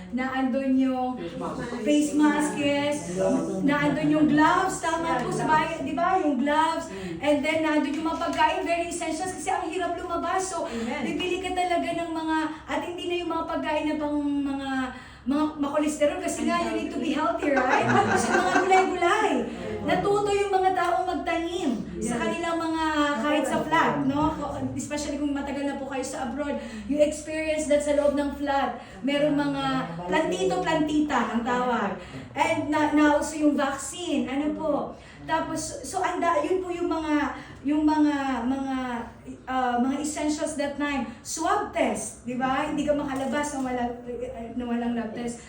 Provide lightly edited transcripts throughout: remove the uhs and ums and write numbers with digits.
naandun yung face mask, yes, naandun yung gloves, tama po sa bahay, di ba? Yung gloves, and then naandun yung mga pagkain, very essentials kasi ang hirap lumabas. So, bibili ka talaga ng mga, at hindi na yung mga pagkain na pang mga makolesterol kasi nga you need to be healthy, right? So, mga gulay-gulay. Natuto yung mga taong magtanim sa kanilang mga kahit sa flat, no? Especially kung matagal na po kayo sa abroad, you experience that sa loob ng flat. Meron mga plantito-plantita ang tawag. And nauso yung vaccine, ano po. Tapos, so yun po yung mga essentials that time. Swab test, di ba? Hindi ka makalabas na walang lab test.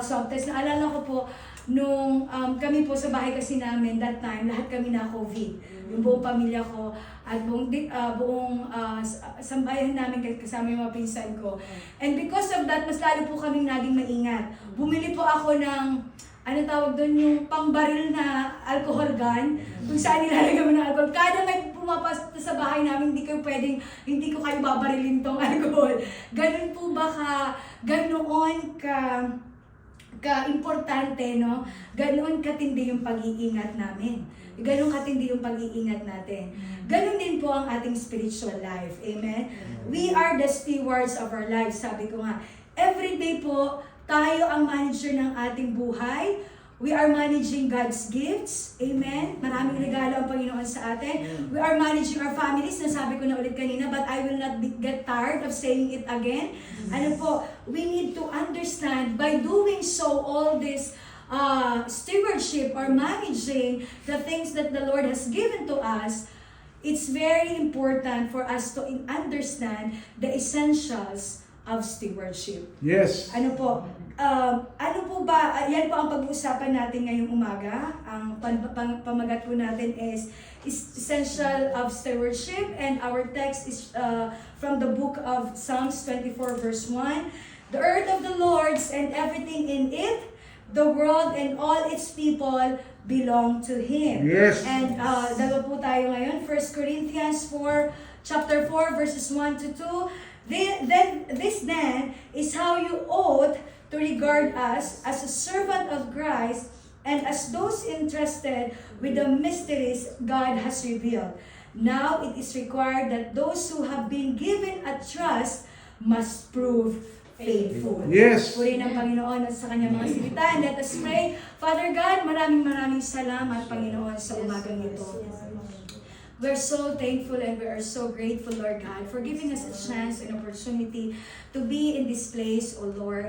Swab test. Naalala ko po, nung kami po sa bahay kasi namin, that time, lahat kami na COVID. Yung buong pamilya ko, at buong sambayan namin kasama yung mga pinsan ko. And because of that, mas lalo po kaming naging maingat. Bumili po ako ng ano tawag doon, yung pangbaril na alcohol gun, kung saan nilalagay mo ng alcohol. Kada may pumapasok sa bahay namin, hindi ko kayo babarilin tong alcohol. Ganun po ba ganoon ka-importante, no? Ganoon katindi yung pag-iingat namin. Ganoon katindi yung pag-iingat natin. Ganoon din po ang ating spiritual life. Amen? We are the stewards of our lives. Sabi ko nga, every day po, tayo ang manager ng ating buhay. We are managing God's gifts. Amen? Maraming regalo ang Panginoon sa atin. We are managing our families. Nasabi ko na ulit kanina, but I will not get tired of saying it again. Ano po, we need to understand by doing so all this stewardship or managing the things that the Lord has given to us, it's very important for us to understand the essentials of stewardship. Yes. Ano po ba, yan po ang pag-uusapan natin ngayong umaga. Ang pamagat po natin is essential of stewardship, and our text is from the book of Psalms 24 verse 1. The earth of the Lord's and everything in it, the world and all its people belong to Him. Yes. And dalawa po tayo ngayon, 1 Corinthians 4, chapter 4 verses 1 to 2. This then is how you ought to regard us as a servant of Christ and as those entrusted with the mysteries God has revealed. Now it is required that those who have been given a trust must prove faithful. Yes. Purihin ang Panginoon at sa kanyang mga salita. And let us pray. Father God, maraming salamat, Panginoon, sa umagang ito. We're so thankful and we are so grateful, Lord God, for giving us a chance and opportunity to be in this place, O Lord.